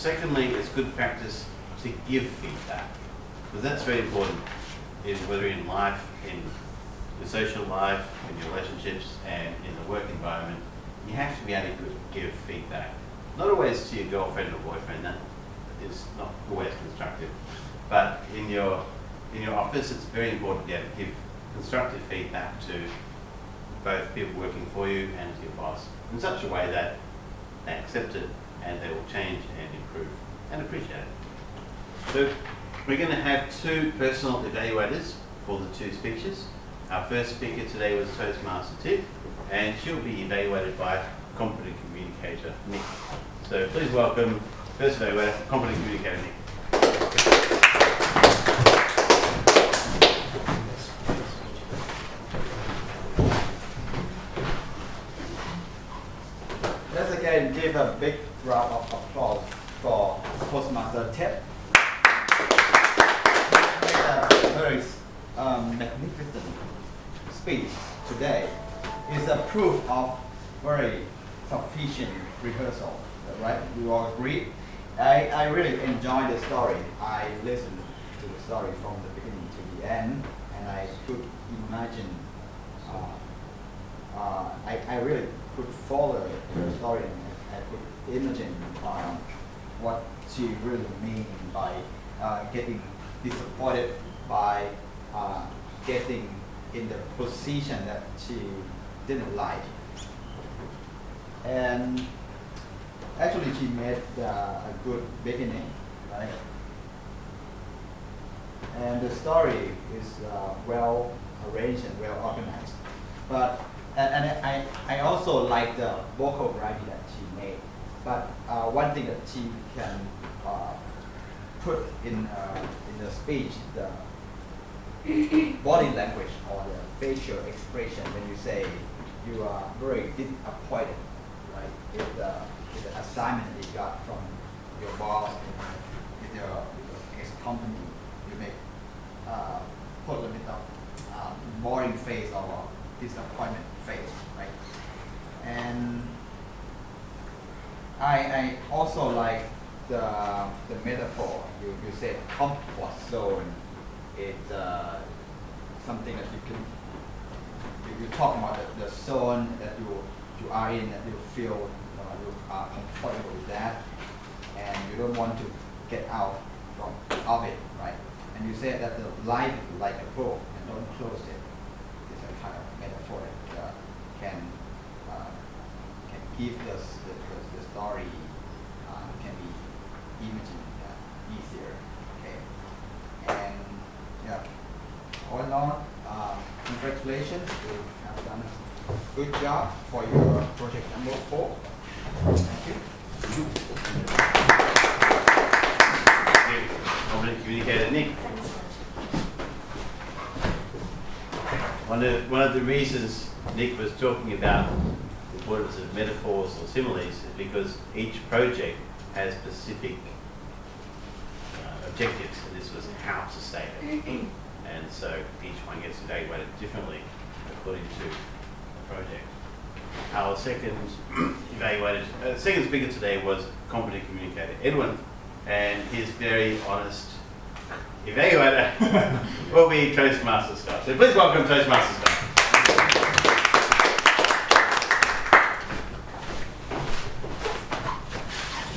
Secondly, it's good practice to give feedback, because that's very important, whether in life, in your social life, in your relationships, and in the work environment. You have to be able to give feedback. Not always to your girlfriend or boyfriend, that is not always constructive. But in your office, it's very important to be able to give constructive feedback to both people working for you and to your boss in such a way that they accept it and they will change and improve and appreciate it. So we're going to have two personal evaluators for the two speeches. Our first speaker today was Toastmaster Tip, and she'll be evaluated by competent communicator Nick. So please welcome first evaluator, competent communicator Nick. Let's again give a big round of applause for Toastmaster Tip. He made a very magnificent speech today. It's a proof of very sufficient rehearsal, right? We all agree. I really enjoyed the story. I listened to the story from the beginning to the end, and I could imagine. I really could follow the story, and I could imagine what she really means by getting disappointed, by getting in the position that she didn't like. And actually she made a good beginning, right? And the story is well arranged and well organized. But I also like the vocal variety that she made. But one thing that she can put in the speech, the body language or the facial expression when you say you are very disappointed, right, with the assignment that you got from your boss and with your ex-company. You may put a little bit of boring face or disappointment face, right? And I also like the metaphor. You said comfort zone. It's something that you talk about the zone that you are in, that you feel you are comfortable with that, and you don't want to get out of it, right? And you said that the life is like a book and don't close it. It's a kind of metaphor that can give the story can be imagined easier, okay? And yeah, all in all, congratulations. You have done a good job for your project number 4. Thank you. Competent communicator Nick. One of the reasons Nick was talking about the importance of metaphors or similes is because each project has specific objectives, and this was how to say it. And so each one gets evaluated differently according to the project. Our second second speaker today was competent communicator Edwin, and his very honest evaluator will be Toastmaster Scott. So please welcome Toastmaster Scott.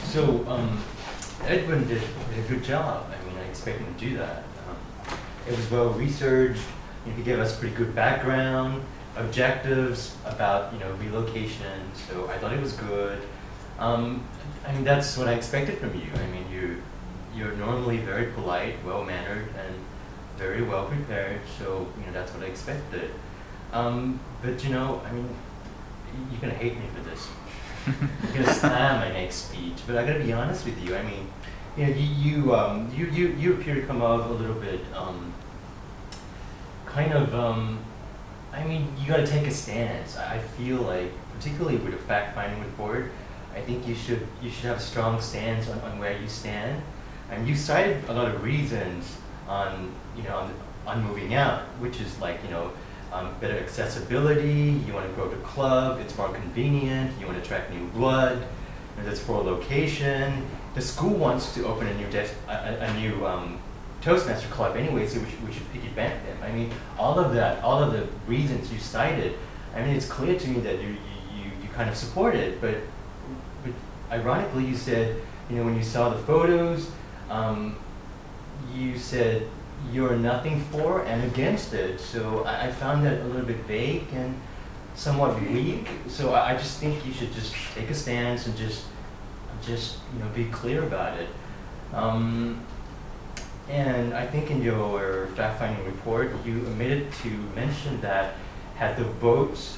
So Edwin did a good job. I mean, I expect him to do that. It was well researched. He gave us pretty good background, objectives about relocation. So I thought it was good. I mean, that's what I expected from you. I mean, you're normally very polite, well mannered, and very well prepared. So that's what I expected. But I mean, you're gonna hate me for this. You're gonna slam my next speech. But I gotta be honest with you. I mean, you appear to come out a little bit I mean, you got to take a stance. I feel like, particularly with a fact-finding report, I think you should have a strong stance on where you stand. And you cited a lot of reasons on moving out, which is like better accessibility. You want to grow the club. It's more convenient. You want to attract new blood. And that's for location. the school wants to open a new Toastmaster club anyway, so we should piggyback them. I mean, all of the reasons you cited, I mean, it's clear to me that you kind of support it, but ironically you said, you know, when you saw the photos, you said you're nothing for and against it. So I found that a little bit vague and somewhat weak. So I just think you should just take a stance and just you know, be clear about it. And I think in your fact-finding report, you omitted to mention that had the voters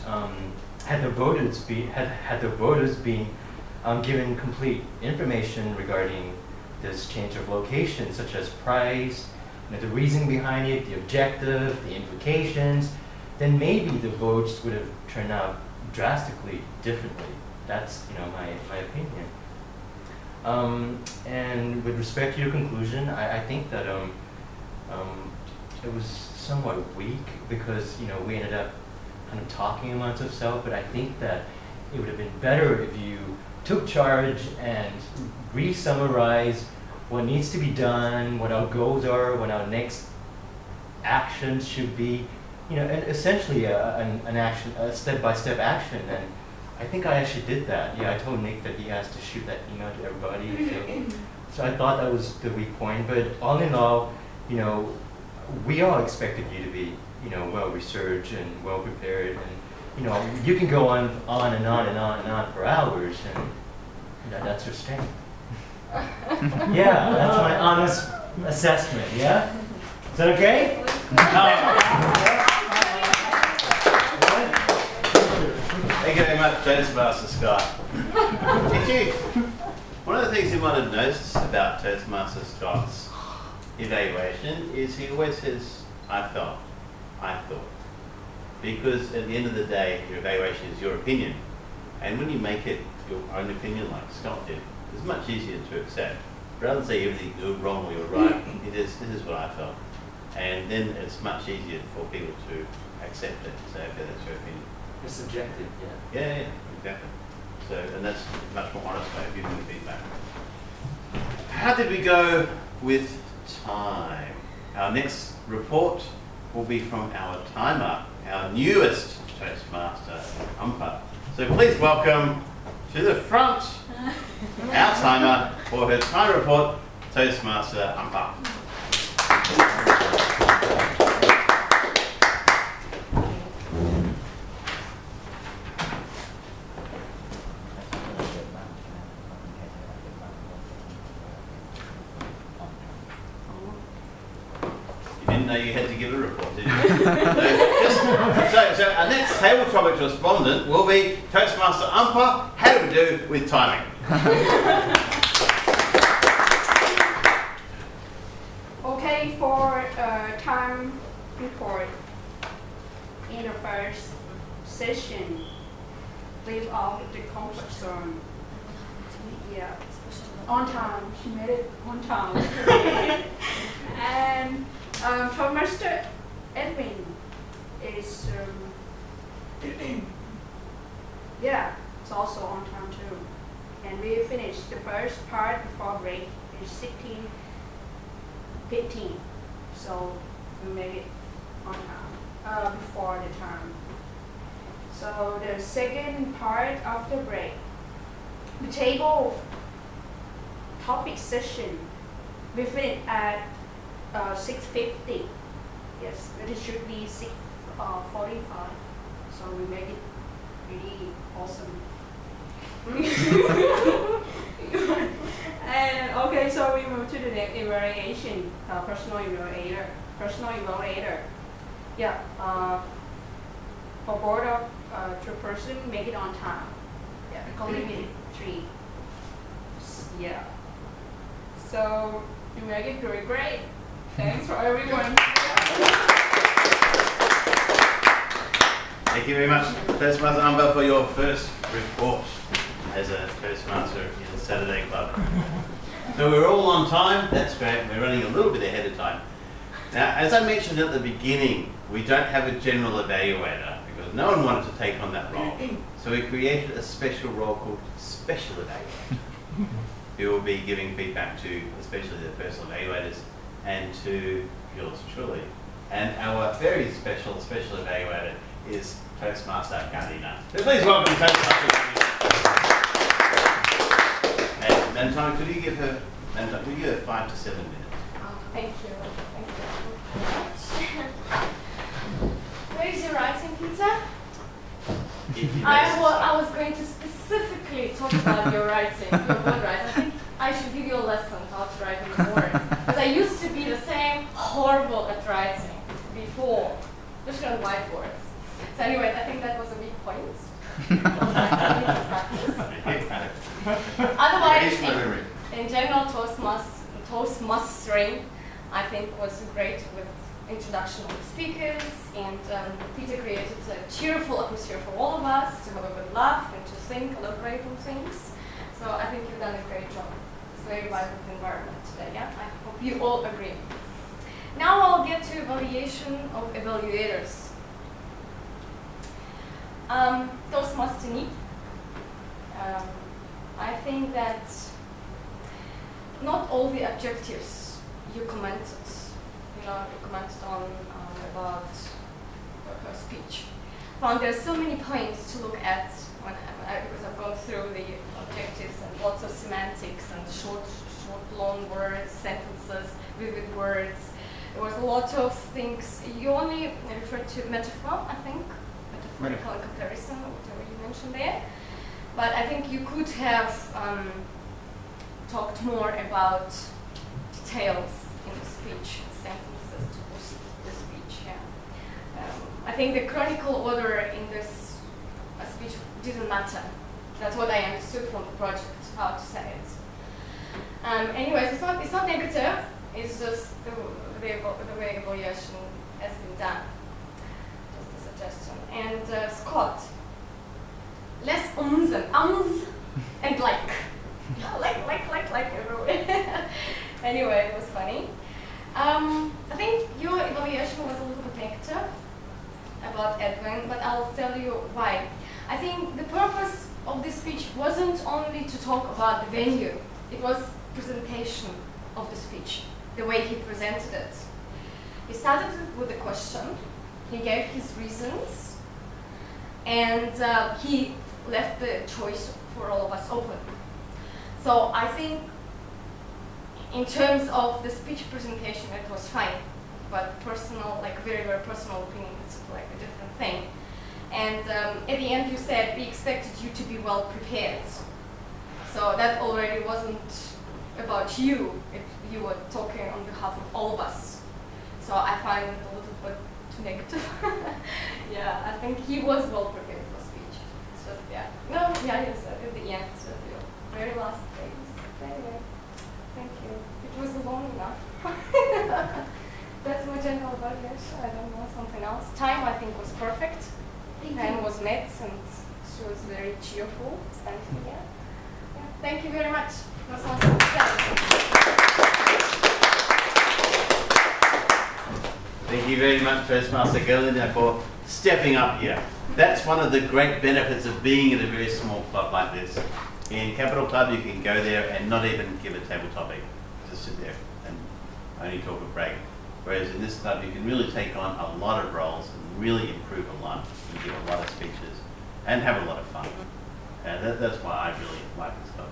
been given complete information regarding this change of location, such as price, you know, the reason behind it, the objective, the implications, then maybe the votes would have turned out drastically differently. That's, you know, my opinion. And with respect to your conclusion, I think that it was somewhat weak because, you know, we ended up kind of talking amongst ourselves, but I think that it would have been better if you took charge and re-summarize what needs to be done, what our goals are, what our next actions should be, you know, and essentially a step-by-step action. And I think I actually did that. Yeah, I told Nick that he has to shoot that email to everybody. So I thought that was the weak point. But all in all, you know, we all expected you to be, you know, well-researched and well-prepared. And, you know, you can go on and on and on and on for hours, and, you know, that's your strength. Yeah, that's my honest assessment, yeah? Is that okay? Thank you very much, Toastmaster Scott. One of the things you might have noticed about Toastmaster Scott's evaluation is he always says, I thought. Because at the end of the day, your evaluation is your opinion. And when you make it your own opinion, like Scott did, it's much easier to accept. Rather than say everything you're wrong or you're right, this is what I felt. And then it's much easier for people to accept it and say, okay, that's your opinion. It's subjective, yeah. Yeah, exactly. So, and that's a much more honest way of giving the feedback. How did we go with time? Our next report will be from our timer, our newest Toastmaster umpa. So please welcome to the front our timer for her time report, Toastmaster umpa. Didn't know you had to give a report, did you? so our next table topic respondent will be Toastmaster umpa. How do we do with timing? Okay, for time report in the first session, leave out the comfort zone. Yeah, on time. She made it on time. And Toastmaster Edwin is, yeah, it's also on time too. And we finished the first part before break is 16:15. So we make it on time, before the time. So the second part of the break, the table topic session, we finished at 6:50. Yes, but it should be 6:45. So we make it really awesome. And okay, so we move to the next evaluation, personal evaluator. Yeah, for board of two person, make it on time. Yeah, only limit 3. Yeah. So you make it very great. Thanks for everyone. Thank you very much, Toastmaster umpa, for your first report as a Toastmaster in the Saturday Club. So we're all on time. That's great. We're running a little bit ahead of time. Now, as I mentioned at the beginning, we don't have a general evaluator because no one wanted to take on that role. So we created a special role called Special Evaluator. who will be giving feedback to especially the personal evaluators and to yours truly. And our very special evaluator is Toastmaster Gardina. So please welcome Toastmaster Gardina. And Manton, could you give her 5 to 7 minutes? Thank you. Thank you very much. Where is your writing, Peter? I was going to specifically talk about your writing, your word writing. I think I should give you a lesson how to write in Word. Because I used to be the same horrible at writing before, especially on whiteboards. So anyway, I think that was a weak point. Otherwise, in general, Toastmastering, I think, was great with introduction of the speakers, and Peter created a cheerful atmosphere for all of us to have a good laugh and to think, elaborate on things. So I think you've done a great job. It's a very vibrant environment today, yeah? I hope you all agree. Now I'll get to evaluation of evaluators. Toastmastering. I think that not all the objectives you commented on about her speech. Found there are so many points to look at because I've gone through the objectives and lots of semantics and short, long words, sentences, vivid words. There was a lot of things. You only referred to metaphor, I think, metaphorical comparison, or whatever you mentioned there. But I think you could have talked more about details in the speech, sentences to boost the speech. Yeah. I think the chronicle order in this speech didn't matter. That's what I understood from the project, how to say it. Anyways, it's not negative. It's just the way evaluation has been done. Just a suggestion. And Scott, less ums and and like. Like everywhere. Anyway, it was funny. I think your evaluation was a little bit negative about Edwin, but I'll tell you why. I think the purpose of this speech wasn't only to talk about the venue. It was presentation of the speech, the way he presented it. He started with a question, he gave his reasons, and he left the choice for all of us open. So I think in terms of the speech presentation, it was fine, but personal, like very, very personal opinion, it's like a different thing. And at the end you said we expected you to be well prepared. So that already wasn't about you, you were talking on behalf of all of us. So I find it a little bit too negative. Yeah, I think he was well prepared for speech. It's just, yeah. No, yeah, you said at the end, so your very last things. Anyway, thank you. It was long enough. That's my general evaluation. I don't know, something else. Time, I think, was perfect. Time was met, and she was very cheerful standing here. Yeah, thank you very much. That was awesome. Thank you very much, Toastmaster Gerlinde, for stepping up here. That's one of the great benefits of being in a very small club like this. In Capital Club, you can go there and not even give a table topic. Just sit there and only talk a break. Whereas in this club, you can really take on a lot of roles and really improve a lot. You give a lot of speeches and have a lot of fun. And that's why I really like this club.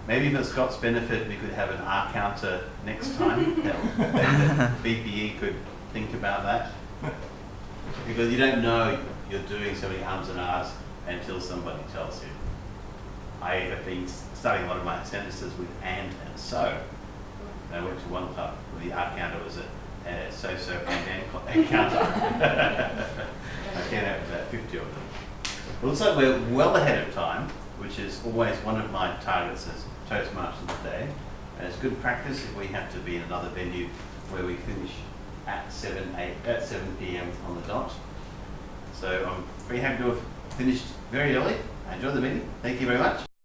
Maybe for Scott's benefit, we could have an R counter next time. BPE could think about that. Because you don't know you're doing so many ums and ahs until somebody tells you. I have been starting a lot of my sentences with and so. And I went to one club where the R counter was a so-so and counter. I came out with about 50 of them. It looks like we're well ahead of time, which is always one of my targets as Toastmaster today. And it's good practice if we have to be in another venue where we finish at 7 p.m. on the dot. So I'm very happy to have finished very early. I enjoyed the meeting. Thank you very much.